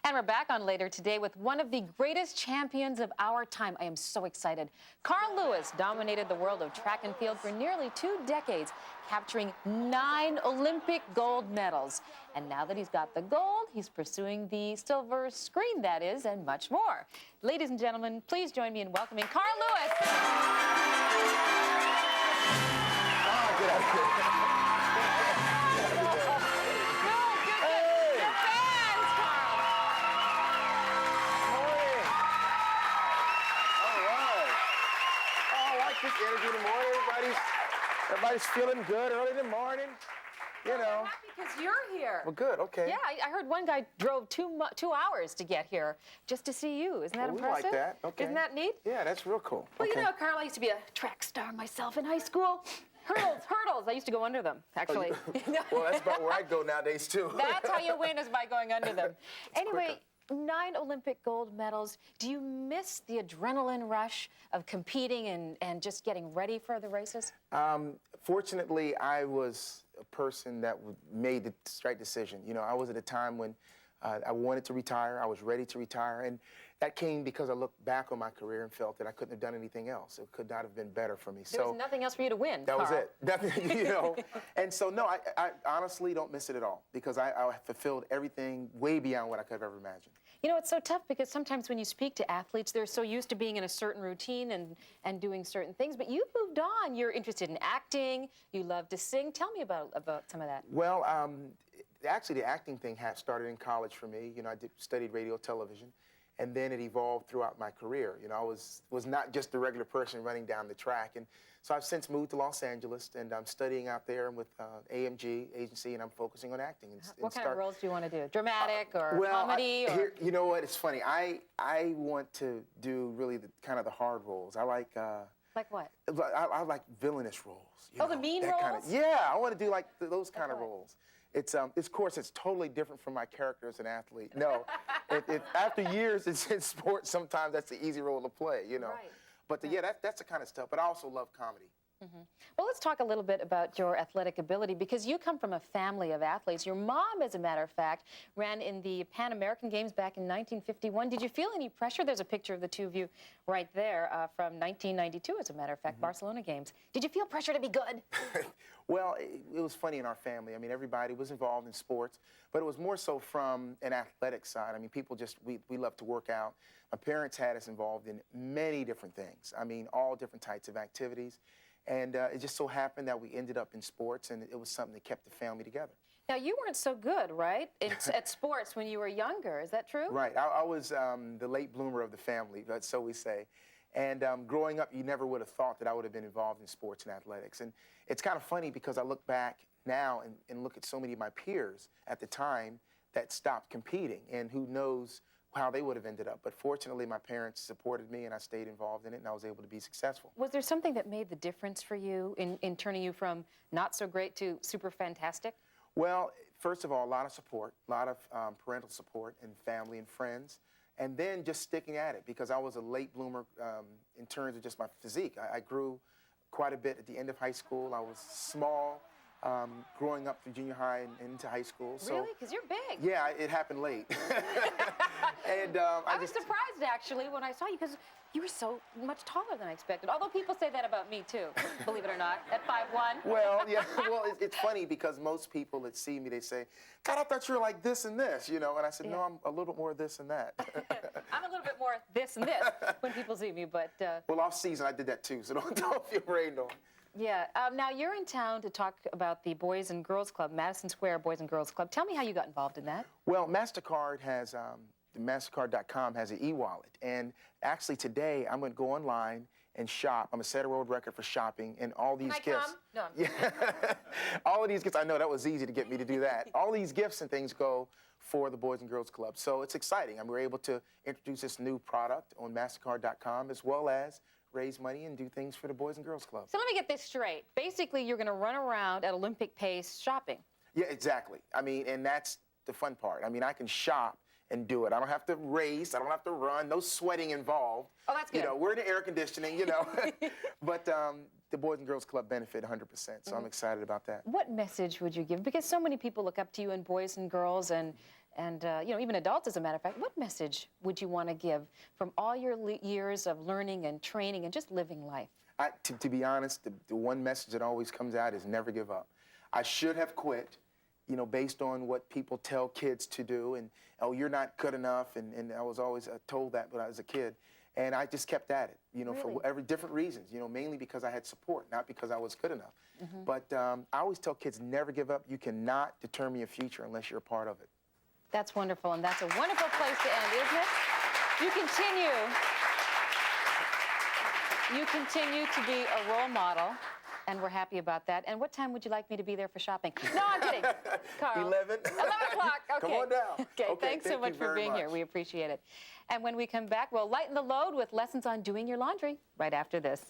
And we're back on later today with one of the greatest champions of our time. I am so excited. Carl Lewis dominated the world of track and field for nearly 2 decades, capturing 9 Olympic gold medals. And now that he's got the gold, he's pursuing the silver screen, that is, and much more. Ladies and gentlemen, please join me in welcoming Carl Lewis. Oh, get out of here. Energy in the morning, everybody's feeling good early in the morning, you know. I'm happy because you're here. Well, good, okay. Yeah, I heard one guy drove 2 hours to get here just to see you. Isn't that impressive? We like that, okay. Isn't that neat? Yeah, that's real cool. Well, okay. you know, Carl, I used to be a track star myself in high school. Hurdles. I used to go under them, actually. Well, that's about where I go nowadays, too. That's how you win, is by going under them. Anyway, 9 Olympic gold medals. Do you miss the adrenaline rush of competing and just getting ready for the races? Fortunately, I was a person that made the right decision. You know, I was at a time when I wanted to retire. I was ready to retire. And that came because I looked back on my career and felt that I couldn't have done anything else. It could not have been better for me. There was nothing else for you to win, That Carl. was it. Definitely, you know. And so, no, I honestly don't miss it at all because I fulfilled everything way beyond what I could have ever imagined. You know, it's so tough because sometimes when you speak to athletes, they're so used to being in a certain routine and doing certain things. But you've moved on. You're interested in acting. You love to sing. Tell me about some of that. Well, actually, the acting thing started in college for me. You know, I studied radio, television, and then it evolved throughout my career. You know, I was not just a regular person running down the track. And so I've since moved to Los Angeles, and I'm studying out there with AMG agency, and I'm focusing on acting. What kind of roles do you want to do? Dramatic or comedy? You know what? It's funny. I want to do really the hard roles. I like. Like what? I like villainous roles. The mean roles? Yeah, I want to do like those kind of roles. It's of course, it's totally different from my character as an athlete. No, after years in sports, sometimes that's the easy role to play, you know. Right. But yeah, that's the kind of stuff. But I also love comedy. Mm-hmm. Well, let's talk a little bit about your athletic ability because you come from a family of athletes. Your mom, as a matter of fact, ran in the Pan American Games back in 1951. Did you feel any pressure? There's a picture of the two of you right there from 1992, as a matter of fact, Barcelona Games. Did you feel pressure to be good? Well, it was funny in our family. I mean, everybody was involved in sports, but it was more so from an athletic side. I mean, people we love to work out. My parents had us involved in many different things. I mean, all different types of activities. And it just so happened that we ended up in sports, and it was something that kept the family together. Now, you weren't so good, right, at sports when you were younger. Is that true? Right. I was the late bloomer of the family, so we say. And growing up, you never would have thought that I would have been involved in sports and athletics. And it's kind of funny because I look back now and look at so many of my peers at the time that stopped competing, and who knows how they would have ended up. But fortunately, my parents supported me, and I stayed involved in it, and I was able to be successful. Was there something that made the difference for you in turning you from not so great to super fantastic? Well, first of all, a lot of support, a lot of parental support and family and friends, and then just sticking at it because I was a late bloomer in terms of just my physique. I grew quite a bit at the end of high school. I was small. Growing up through junior high and into high school. So, really? Because you're big. Yeah, it happened late. And I was surprised, actually, when I saw you, because you were so much taller than I expected. Although people say that about me, too, believe it or not, at 5'1". Well, yeah, well, it's funny because most people that see me, they say, God, I thought you were like this and this, you know? And I said, no, I'm a little bit more this and that. I'm a little bit more this and this when people see me, but... Well, off season, I did that, too, so don't feel brain on. Yeah. Now, you're in town to talk about the Boys and Girls Club, Madison Square Boys and Girls Club. Tell me how you got involved in that. Well, MasterCard has, MasterCard.com has an e-wallet. And actually today, I'm going to go online and shop. I'm going to set a world record for shopping, and all these gifts. Come? No. Yeah. All of these gifts, I know that was easy to get me to do that. All these gifts and things go for the Boys and Girls Club. So it's exciting. We're able to introduce this new product on MasterCard.com as well as raise money and do things for the Boys and Girls Club. So let me get this straight. Basically, you're going to run around at Olympic pace shopping. Yeah, exactly. I mean, and that's the fun part. I mean, I can shop and do it. I don't have to race. I don't have to run. No sweating involved. Oh, that's good. You know, we're in the air conditioning, you know. But the Boys and Girls Club benefit 100%, so I'm excited about that. What message would you give? Because so many people look up to you in boys and girls, and and even adults, as a matter of fact, what message would you want to give from all your years of learning and training and just living life? To be honest, the one message that always comes out is never give up. I should have quit, based on what people tell kids to do, and, oh, you're not good enough, and I was always told that when I was a kid. And I just kept at it, Really? for different reasons, mainly because I had support, not because I was good enough. But I always tell kids, never give up. You cannot determine your future unless you're a part of it. That's wonderful, and that's a wonderful place to end, isn't it? You continue to be a role model, and we're happy about that. And what time would you like me to be there for shopping? No, I'm kidding. Carl. 11. 11 o'clock. Okay. Come on down. Okay, thanks so much for being here. We appreciate it. And when we come back, we'll lighten the load with lessons on doing your laundry right after this.